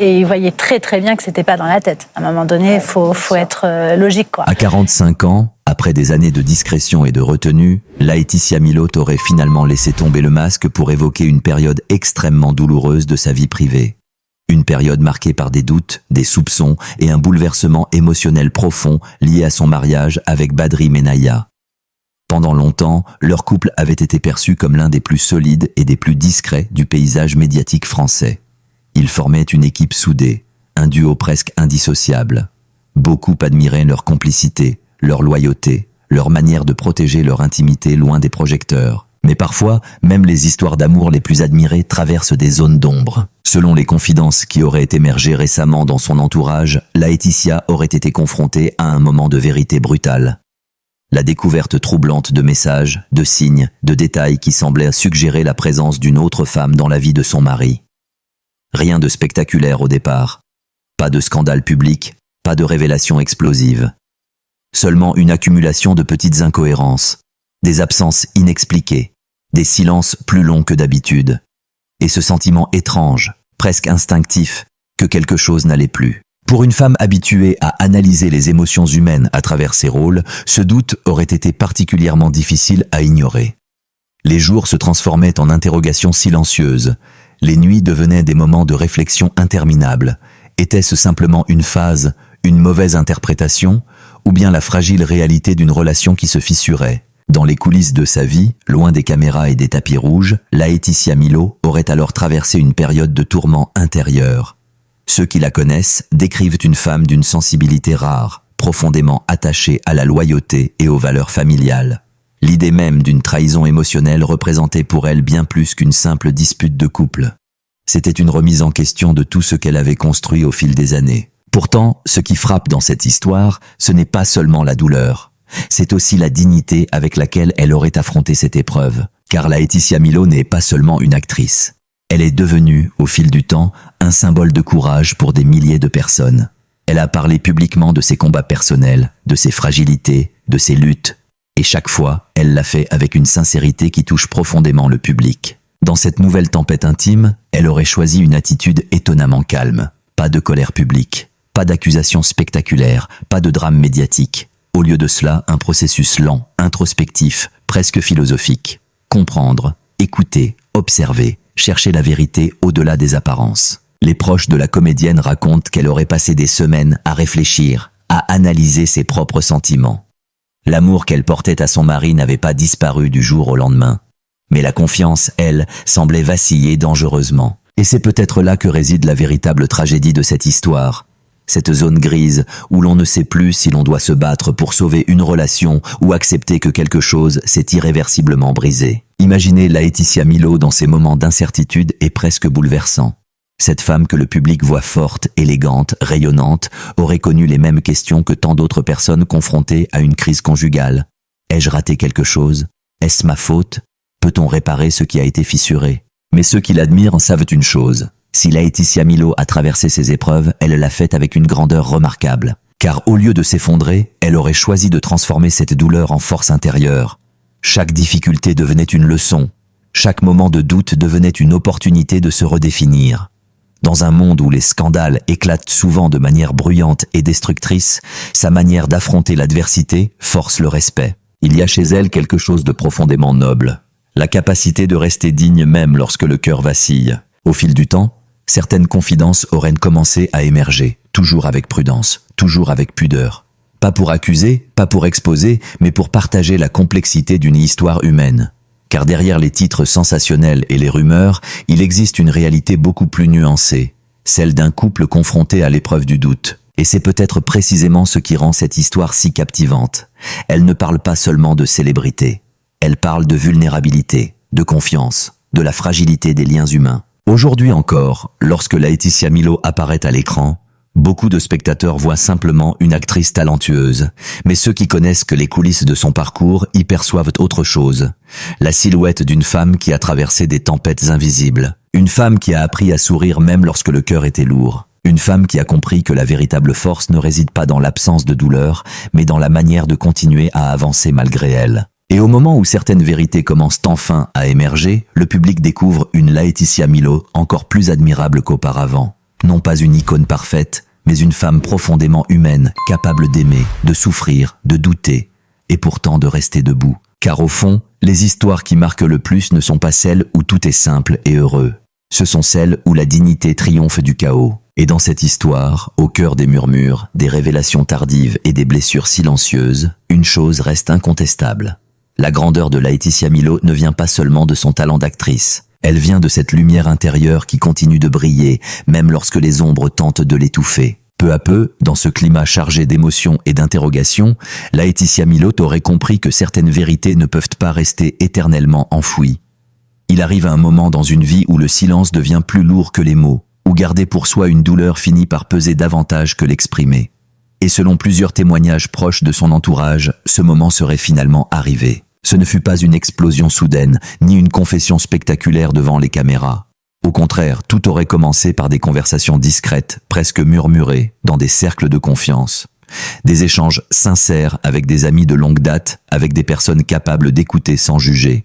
Et il voyait très très bien que c'était pas dans la tête. À un moment donné, il faut être logique, quoi. À 45 ans, après des années de discrétion et de retenue, Laetitia Milhaud aurait finalement laissé tomber le masque pour évoquer une période extrêmement douloureuse de sa vie privée. Une période marquée par des doutes, des soupçons et un bouleversement émotionnel profond lié à son mariage avec Badri Menaya. Pendant longtemps, leur couple avait été perçu comme l'un des plus solides et des plus discrets du paysage médiatique français. Ils formaient une équipe soudée, un duo presque indissociable. Beaucoup admiraient leur complicité, leur loyauté, leur manière de protéger leur intimité loin des projecteurs. Mais parfois, même les histoires d'amour les plus admirées traversent des zones d'ombre. Selon les confidences qui auraient émergé récemment dans son entourage, Laetitia aurait été confrontée à un moment de vérité brutale. La découverte troublante de messages, de signes, de détails qui semblaient suggérer la présence d'une autre femme dans la vie de son mari. Rien de spectaculaire au départ. Pas de scandale public, pas de révélation explosive. Seulement une accumulation de petites incohérences, des absences inexpliquées, des silences plus longs que d'habitude. Et ce sentiment étrange, presque instinctif, que quelque chose n'allait plus. Pour une femme habituée à analyser les émotions humaines à travers ses rôles, ce doute aurait été particulièrement difficile à ignorer. Les jours se transformaient en interrogations silencieuses. Les nuits devenaient des moments de réflexion interminables. Était-ce simplement une phase, une mauvaise interprétation, ou bien la fragile réalité d'une relation qui se fissurait? Dans les coulisses de sa vie, loin des caméras et des tapis rouges, Laetitia Milhaud aurait alors traversé une période de tourment intérieur. Ceux qui la connaissent décrivent une femme d'une sensibilité rare, profondément attachée à la loyauté et aux valeurs familiales. L'idée même d'une trahison émotionnelle représentait pour elle bien plus qu'une simple dispute de couple. C'était une remise en question de tout ce qu'elle avait construit au fil des années. Pourtant, ce qui frappe dans cette histoire, ce n'est pas seulement la douleur. C'est aussi la dignité avec laquelle elle aurait affronté cette épreuve. Car Laetitia Milhaud n'est pas seulement une actrice. Elle est devenue, au fil du temps, un symbole de courage pour des milliers de personnes. Elle a parlé publiquement de ses combats personnels, de ses fragilités, de ses luttes. Et chaque fois, elle l'a fait avec une sincérité qui touche profondément le public. Dans cette nouvelle tempête intime, elle aurait choisi une attitude étonnamment calme. Pas de colère publique, pas d'accusations spectaculaires, pas de drame médiatique. Au lieu de cela, un processus lent, introspectif, presque philosophique. Comprendre, écouter, observer, chercher la vérité au-delà des apparences. Les proches de la comédienne racontent qu'elle aurait passé des semaines à réfléchir, à analyser ses propres sentiments. L'amour qu'elle portait à son mari n'avait pas disparu du jour au lendemain. Mais la confiance, elle, semblait vaciller dangereusement. Et c'est peut-être là que réside la véritable tragédie de cette histoire. Cette zone grise où l'on ne sait plus si l'on doit se battre pour sauver une relation ou accepter que quelque chose s'est irréversiblement brisé. Imaginez Laetitia Milhaud dans ces moments d'incertitude est presque bouleversant. Cette femme que le public voit forte, élégante, rayonnante, aurait connu les mêmes questions que tant d'autres personnes confrontées à une crise conjugale. Ai-je raté quelque chose? Est-ce ma faute? Peut-on réparer ce qui a été fissuré? Mais ceux qui l'admirent en savent une chose. Si Laetitia Milhaud a traversé ces épreuves, elle l'a fait avec une grandeur remarquable. Car au lieu de s'effondrer, elle aurait choisi de transformer cette douleur en force intérieure. Chaque difficulté devenait une leçon. Chaque moment de doute devenait une opportunité de se redéfinir. Dans un monde où les scandales éclatent souvent de manière bruyante et destructrice, sa manière d'affronter l'adversité force le respect. Il y a chez elle quelque chose de profondément noble. La capacité de rester digne même lorsque le cœur vacille. Au fil du temps, certaines confidences auraient commencé à émerger, toujours avec prudence, toujours avec pudeur. Pas pour accuser, pas pour exposer, mais pour partager la complexité d'une histoire humaine. Car derrière les titres sensationnels et les rumeurs, il existe une réalité beaucoup plus nuancée, celle d'un couple confronté à l'épreuve du doute. Et c'est peut-être précisément ce qui rend cette histoire si captivante. Elle ne parle pas seulement de célébrité, elle parle de vulnérabilité, de confiance, de la fragilité des liens humains. Aujourd'hui encore, lorsque Laetitia Milhaud apparaît à l'écran, beaucoup de spectateurs voient simplement une actrice talentueuse, mais ceux qui connaissent que les coulisses de son parcours y perçoivent autre chose. La silhouette d'une femme qui a traversé des tempêtes invisibles. Une femme qui a appris à sourire même lorsque le cœur était lourd. Une femme qui a compris que la véritable force ne réside pas dans l'absence de douleur, mais dans la manière de continuer à avancer malgré elle. Et au moment où certaines vérités commencent enfin à émerger, le public découvre une Laetitia Milhaud encore plus admirable qu'auparavant. Non pas une icône parfaite, mais une femme profondément humaine, capable d'aimer, de souffrir, de douter, et pourtant de rester debout. Car au fond, les histoires qui marquent le plus ne sont pas celles où tout est simple et heureux. Ce sont celles où la dignité triomphe du chaos. Et dans cette histoire, au cœur des murmures, des révélations tardives et des blessures silencieuses, une chose reste incontestable. La grandeur de Laetitia Milot ne vient pas seulement de son talent d'actrice. Elle vient de cette lumière intérieure qui continue de briller, même lorsque les ombres tentent de l'étouffer. Peu à peu, dans ce climat chargé d'émotions et d'interrogations, Laetitia Milot aurait compris que certaines vérités ne peuvent pas rester éternellement enfouies. Il arrive un moment dans une vie où le silence devient plus lourd que les mots, où garder pour soi une douleur finit par peser davantage que l'exprimer. Et selon plusieurs témoignages proches de son entourage, ce moment serait finalement arrivé. Ce ne fut pas une explosion soudaine, ni une confession spectaculaire devant les caméras. Au contraire, tout aurait commencé par des conversations discrètes, presque murmurées, dans des cercles de confiance. Des échanges sincères avec des amis de longue date, avec des personnes capables d'écouter sans juger.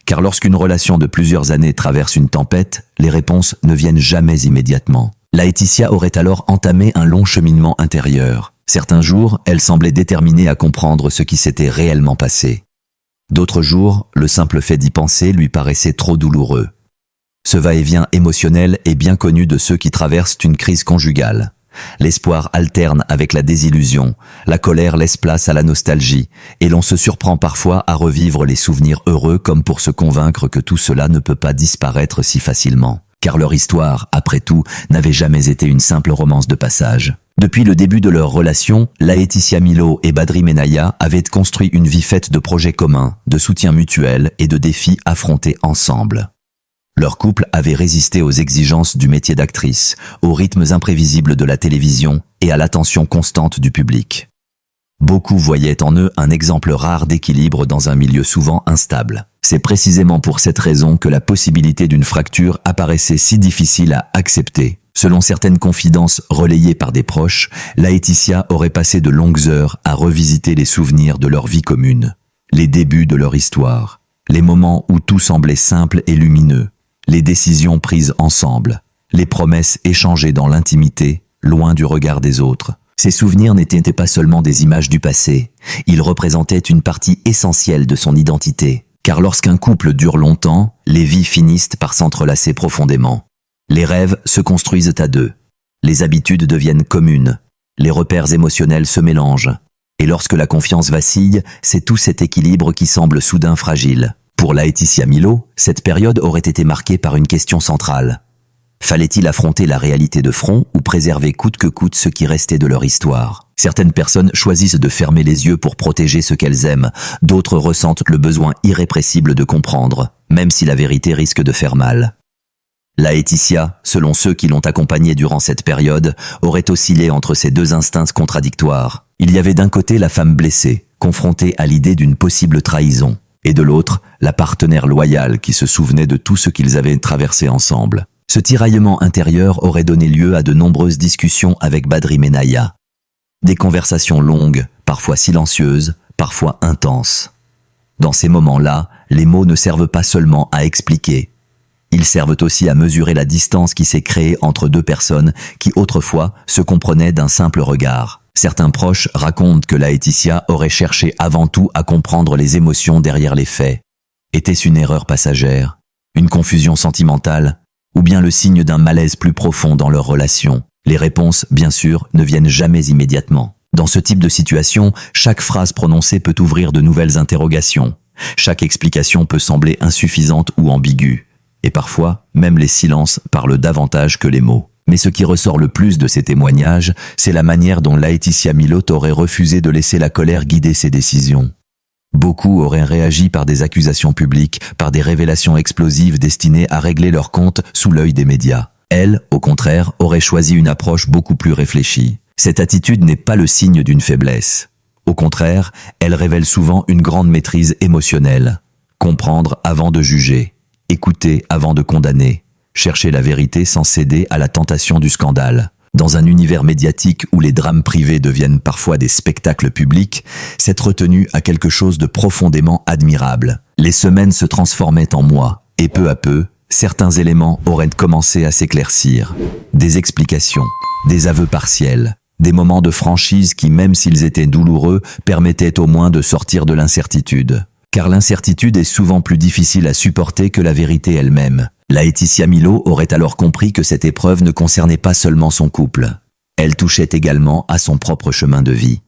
Car lorsqu'une relation de plusieurs années traverse une tempête, les réponses ne viennent jamais immédiatement. Laetitia aurait alors entamé un long cheminement intérieur. Certains jours, elle semblait déterminée à comprendre ce qui s'était réellement passé. D'autres jours, le simple fait d'y penser lui paraissait trop douloureux. Ce va-et-vient émotionnel est bien connu de ceux qui traversent une crise conjugale. L'espoir alterne avec la désillusion, la colère laisse place à la nostalgie, et l'on se surprend parfois à revivre les souvenirs heureux comme pour se convaincre que tout cela ne peut pas disparaître si facilement. Car leur histoire, après tout, n'avait jamais été une simple romance de passage. Depuis le début de leur relation, Laetitia Milot et Badri Menaya avaient construit une vie faite de projets communs, de soutien mutuel et de défis affrontés ensemble. Leur couple avait résisté aux exigences du métier d'actrice, aux rythmes imprévisibles de la télévision et à l'attention constante du public. Beaucoup voyaient en eux un exemple rare d'équilibre dans un milieu souvent instable. C'est précisément pour cette raison que la possibilité d'une fracture apparaissait si difficile à accepter. Selon certaines confidences relayées par des proches, Laetitia aurait passé de longues heures à revisiter les souvenirs de leur vie commune, les débuts de leur histoire, les moments où tout semblait simple et lumineux, les décisions prises ensemble, les promesses échangées dans l'intimité, loin du regard des autres. Ces souvenirs n'étaient pas seulement des images du passé, ils représentaient une partie essentielle de son identité. Car lorsqu'un couple dure longtemps, les vies finissent par s'entrelacer profondément. Les rêves se construisent à deux. Les habitudes deviennent communes. Les repères émotionnels se mélangent. Et lorsque la confiance vacille, c'est tout cet équilibre qui semble soudain fragile. Pour Laetitia Milot, cette période aurait été marquée par une question centrale. Fallait-il affronter la réalité de front ou préserver coûte que coûte ce qui restait de leur histoire ? Certaines personnes choisissent de fermer les yeux pour protéger ce qu'elles aiment, d'autres ressentent le besoin irrépressible de comprendre, même si la vérité risque de faire mal. Laetitia, selon ceux qui l'ont accompagnée durant cette période, aurait oscillé entre ces deux instincts contradictoires. Il y avait d'un côté la femme blessée, confrontée à l'idée d'une possible trahison, et de l'autre, la partenaire loyale qui se souvenait de tout ce qu'ils avaient traversé ensemble. Ce tiraillement intérieur aurait donné lieu à de nombreuses discussions avec Badri Menaya. Des conversations longues, parfois silencieuses, parfois intenses. Dans ces moments-là, les mots ne servent pas seulement à expliquer. Ils servent aussi à mesurer la distance qui s'est créée entre deux personnes qui autrefois se comprenaient d'un simple regard. Certains proches racontent que Laetitia aurait cherché avant tout à comprendre les émotions derrière les faits. Était-ce une erreur passagère, une confusion sentimentale, ou bien le signe d'un malaise plus profond dans leur relation? Les réponses, bien sûr, ne viennent jamais immédiatement. Dans ce type de situation, chaque phrase prononcée peut ouvrir de nouvelles interrogations. Chaque explication peut sembler insuffisante ou ambiguë. Et parfois, même les silences parlent davantage que les mots. Mais ce qui ressort le plus de ces témoignages, c'est la manière dont Laetitia Milot aurait refusé de laisser la colère guider ses décisions. Beaucoup auraient réagi par des accusations publiques, par des révélations explosives destinées à régler leur compte sous l'œil des médias. Elle, au contraire, aurait choisi une approche beaucoup plus réfléchie. Cette attitude n'est pas le signe d'une faiblesse. Au contraire, elle révèle souvent une grande maîtrise émotionnelle. Comprendre avant de juger, écouter avant de condamner, chercher la vérité sans céder à la tentation du scandale. Dans un univers médiatique où les drames privés deviennent parfois des spectacles publics, cette retenue a quelque chose de profondément admirable. Les semaines se transformaient en mois, et peu à peu, certains éléments auraient commencé à s'éclaircir. Des explications, des aveux partiels, des moments de franchise qui, même s'ils étaient douloureux, permettaient au moins de sortir de l'incertitude. Car l'incertitude est souvent plus difficile à supporter que la vérité elle-même. Laetitia Milot aurait alors compris que cette épreuve ne concernait pas seulement son couple. Elle touchait également à son propre chemin de vie,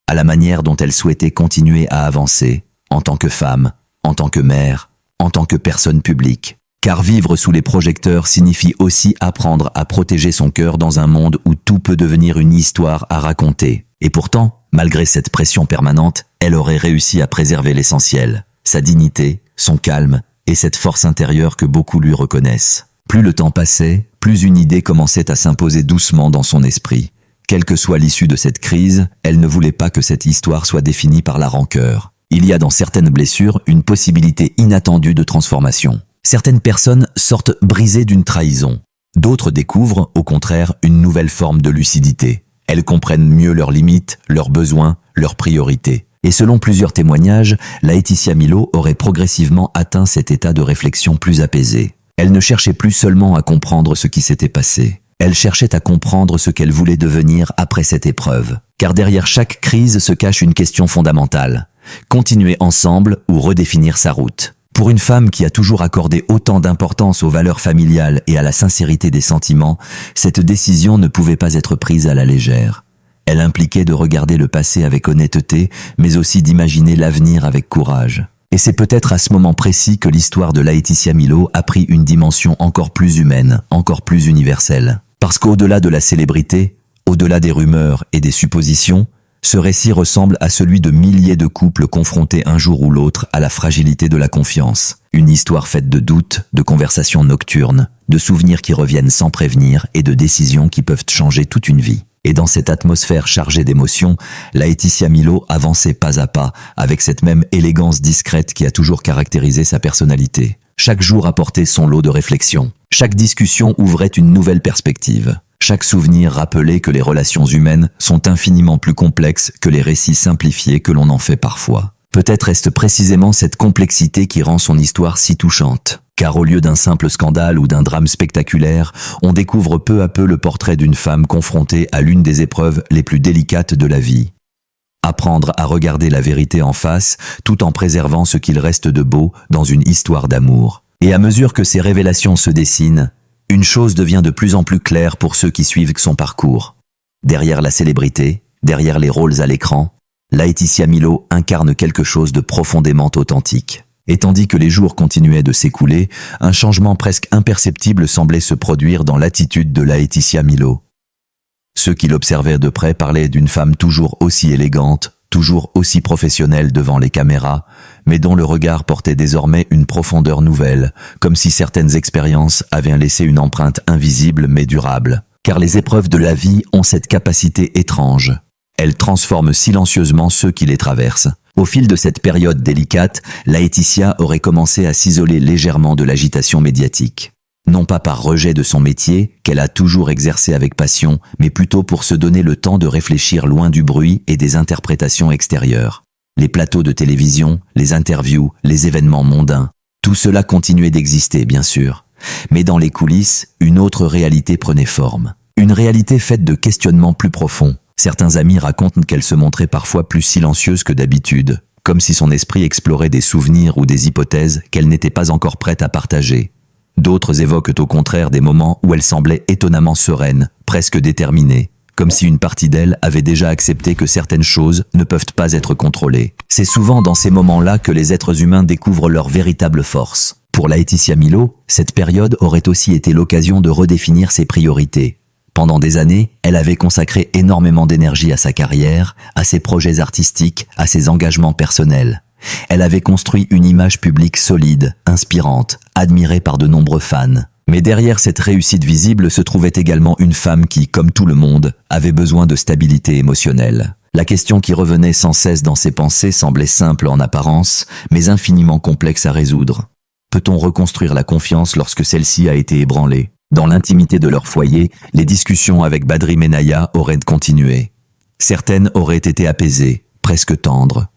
à la manière dont elle souhaitait continuer à avancer, en tant que femme, en tant que mère, en tant que personne publique. Car vivre sous les projecteurs signifie aussi apprendre à protéger son cœur dans un monde où tout peut devenir une histoire à raconter. Et pourtant, malgré cette pression permanente, elle aurait réussi à préserver l'essentiel, sa dignité, son calme et cette force intérieure que beaucoup lui reconnaissent. Plus le temps passait, plus une idée commençait à s'imposer doucement dans son esprit. Quelle que soit l'issue de cette crise, elle ne voulait pas que cette histoire soit définie par la rancœur. Il y a dans certaines blessures une possibilité inattendue de transformation. Certaines personnes sortent brisées d'une trahison. D'autres découvrent, au contraire, une nouvelle forme de lucidité. Elles comprennent mieux leurs limites, leurs besoins, leurs priorités. Et selon plusieurs témoignages, Laetitia Milot aurait progressivement atteint cet état de réflexion plus apaisé. Elle ne cherchait plus seulement à comprendre ce qui s'était passé. Elle cherchait à comprendre ce qu'elle voulait devenir après cette épreuve. Car derrière chaque crise se cache une question fondamentale. Continuer ensemble ou redéfinir sa route. Pour une femme qui a toujours accordé autant d'importance aux valeurs familiales et à la sincérité des sentiments, cette décision ne pouvait pas être prise à la légère. Elle impliquait de regarder le passé avec honnêteté, mais aussi d'imaginer l'avenir avec courage. Et c'est peut-être à ce moment précis que l'histoire de Laetitia Milot a pris une dimension encore plus humaine, encore plus universelle. Parce qu'au-delà de la célébrité, au-delà des rumeurs et des suppositions, ce récit ressemble à celui de milliers de couples confrontés un jour ou l'autre à la fragilité de la confiance. Une histoire faite de doutes, de conversations nocturnes, de souvenirs qui reviennent sans prévenir et de décisions qui peuvent changer toute une vie. Et dans cette atmosphère chargée d'émotions, Laetitia Milot avançait pas à pas, avec cette même élégance discrète qui a toujours caractérisé sa personnalité. Chaque jour apportait son lot de réflexions. Chaque discussion ouvrait une nouvelle perspective. Chaque souvenir rappelait que les relations humaines sont infiniment plus complexes que les récits simplifiés que l'on en fait parfois. Peut-être est-ce précisément cette complexité qui rend son histoire si touchante. Car au lieu d'un simple scandale ou d'un drame spectaculaire, on découvre peu à peu le portrait d'une femme confrontée à l'une des épreuves les plus délicates de la vie. Apprendre à regarder la vérité en face, tout en préservant ce qu'il reste de beau dans une histoire d'amour. Et à mesure que ces révélations se dessinent, une chose devient de plus en plus claire pour ceux qui suivent son parcours. Derrière la célébrité, derrière les rôles à l'écran, Laetitia Milot incarne quelque chose de profondément authentique. Et tandis que les jours continuaient de s'écouler, un changement presque imperceptible semblait se produire dans l'attitude de Laetitia Milot. Ceux qui l'observaient de près parlaient d'une femme toujours aussi élégante, toujours aussi professionnelle devant les caméras, mais dont le regard portait désormais une profondeur nouvelle, comme si certaines expériences avaient laissé une empreinte invisible mais durable. Car les épreuves de la vie ont cette capacité étrange. Elles transforment silencieusement ceux qui les traversent. Au fil de cette période délicate, Laetitia aurait commencé à s'isoler légèrement de l'agitation médiatique. Non pas par rejet de son métier, qu'elle a toujours exercé avec passion, mais plutôt pour se donner le temps de réfléchir loin du bruit et des interprétations extérieures. Les plateaux de télévision, les interviews, les événements mondains, tout cela continuait d'exister, bien sûr. Mais dans les coulisses, une autre réalité prenait forme. Une réalité faite de questionnements plus profonds. Certains amis racontent qu'elle se montrait parfois plus silencieuse que d'habitude, comme si son esprit explorait des souvenirs ou des hypothèses qu'elle n'était pas encore prête à partager. D'autres évoquent au contraire des moments où elle semblait étonnamment sereine, presque déterminée, comme si une partie d'elle avait déjà accepté que certaines choses ne peuvent pas être contrôlées. C'est souvent dans ces moments-là que les êtres humains découvrent leur véritable force. Pour Laetitia Milot, cette période aurait aussi été l'occasion de redéfinir ses priorités. Pendant des années, elle avait consacré énormément d'énergie à sa carrière, à ses projets artistiques, à ses engagements personnels. Elle avait construit une image publique solide, inspirante, admirée par de nombreux fans. Mais derrière cette réussite visible se trouvait également une femme qui, comme tout le monde, avait besoin de stabilité émotionnelle. La question qui revenait sans cesse dans ses pensées semblait simple en apparence, mais infiniment complexe à résoudre. Peut-on reconstruire la confiance lorsque celle-ci a été ébranlée ? Dans l'intimité de leur foyer, les discussions avec Badri Menaya auraient continué. Certaines auraient été apaisées, presque tendres.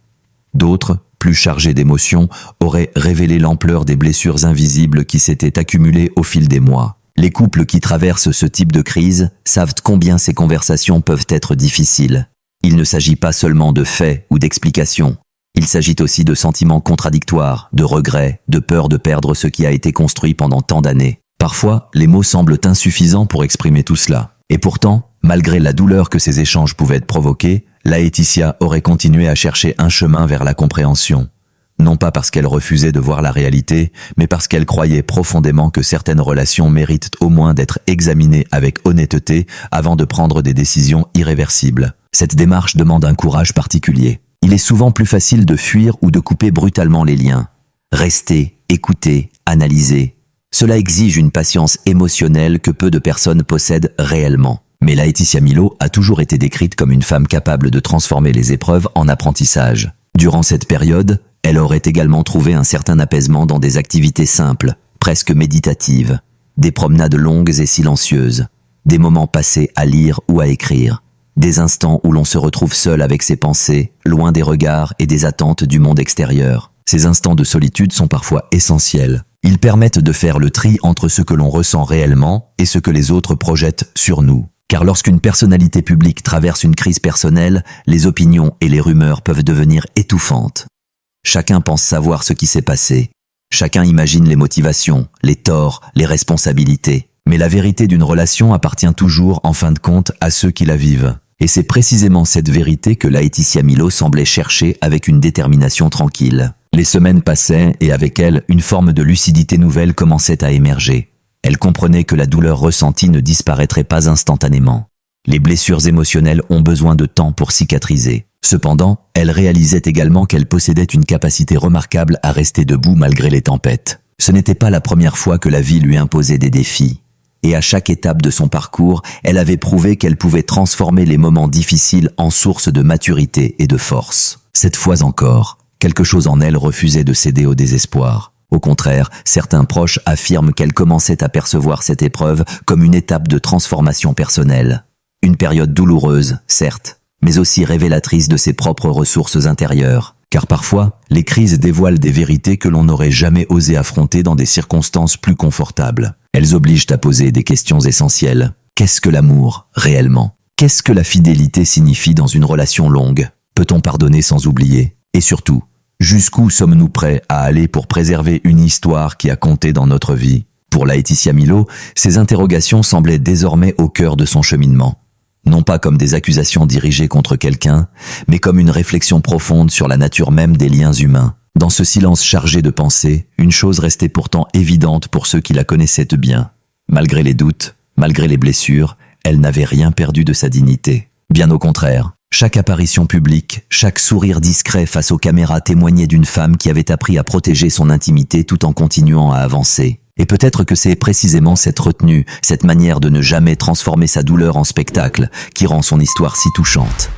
D'autres, plus chargée d'émotions, aurait révélé l'ampleur des blessures invisibles qui s'étaient accumulées au fil des mois. Les couples qui traversent ce type de crise savent combien ces conversations peuvent être difficiles. Il ne s'agit pas seulement de faits ou d'explications. Il s'agit aussi de sentiments contradictoires, de regrets, de peur de perdre ce qui a été construit pendant tant d'années. Parfois, les mots semblent insuffisants pour exprimer tout cela. Et pourtant, malgré la douleur que ces échanges pouvaient provoquer, Laetitia aurait continué à chercher un chemin vers la compréhension. Non pas parce qu'elle refusait de voir la réalité, mais parce qu'elle croyait profondément que certaines relations méritent au moins d'être examinées avec honnêteté avant de prendre des décisions irréversibles. Cette démarche demande un courage particulier. Il est souvent plus facile de fuir ou de couper brutalement les liens. Rester, écouter, analyser. Cela exige une patience émotionnelle que peu de personnes possèdent réellement. Mais Laetitia Milot a toujours été décrite comme une femme capable de transformer les épreuves en apprentissage. Durant cette période, elle aurait également trouvé un certain apaisement dans des activités simples, presque méditatives, des promenades longues et silencieuses, des moments passés à lire ou à écrire, des instants où l'on se retrouve seul avec ses pensées, loin des regards et des attentes du monde extérieur. Ces instants de solitude sont parfois essentiels. Ils permettent de faire le tri entre ce que l'on ressent réellement et ce que les autres projettent sur nous. Car lorsqu'une personnalité publique traverse une crise personnelle, les opinions et les rumeurs peuvent devenir étouffantes. Chacun pense savoir ce qui s'est passé. Chacun imagine les motivations, les torts, les responsabilités. Mais la vérité d'une relation appartient toujours, en fin de compte, à ceux qui la vivent. Et c'est précisément cette vérité que Laetitia Milot semblait chercher avec une détermination tranquille. Les semaines passaient et avec elles, une forme de lucidité nouvelle commençait à émerger. Elle comprenait que la douleur ressentie ne disparaîtrait pas instantanément. Les blessures émotionnelles ont besoin de temps pour cicatriser. Cependant, elle réalisait également qu'elle possédait une capacité remarquable à rester debout malgré les tempêtes. Ce n'était pas la première fois que la vie lui imposait des défis. Et à chaque étape de son parcours, elle avait prouvé qu'elle pouvait transformer les moments difficiles en source de maturité et de force. Cette fois encore, quelque chose en elle refusait de céder au désespoir. Au contraire, certains proches affirment qu'elle commençait à percevoir cette épreuve comme une étape de transformation personnelle. Une période douloureuse, certes, mais aussi révélatrice de ses propres ressources intérieures. Car parfois, les crises dévoilent des vérités que l'on n'aurait jamais osé affronter dans des circonstances plus confortables. Elles obligent à poser des questions essentielles. Qu'est-ce que l'amour, réellement? Qu'est-ce que la fidélité signifie dans une relation longue? Peut-on pardonner sans oublier? Et surtout, jusqu'où sommes-nous prêts à aller pour préserver une histoire qui a compté dans notre vie? Pour Laetitia Milot, ces interrogations semblaient désormais au cœur de son cheminement. Non pas comme des accusations dirigées contre quelqu'un, mais comme une réflexion profonde sur la nature même des liens humains. Dans ce silence chargé de pensées, une chose restait pourtant évidente pour ceux qui la connaissaient bien. Malgré les doutes, malgré les blessures, elle n'avait rien perdu de sa dignité. Bien au contraire. Chaque apparition publique, chaque sourire discret face aux caméras témoignait d'une femme qui avait appris à protéger son intimité tout en continuant à avancer. Et peut-être que c'est précisément cette retenue, cette manière de ne jamais transformer sa douleur en spectacle, qui rend son histoire si touchante.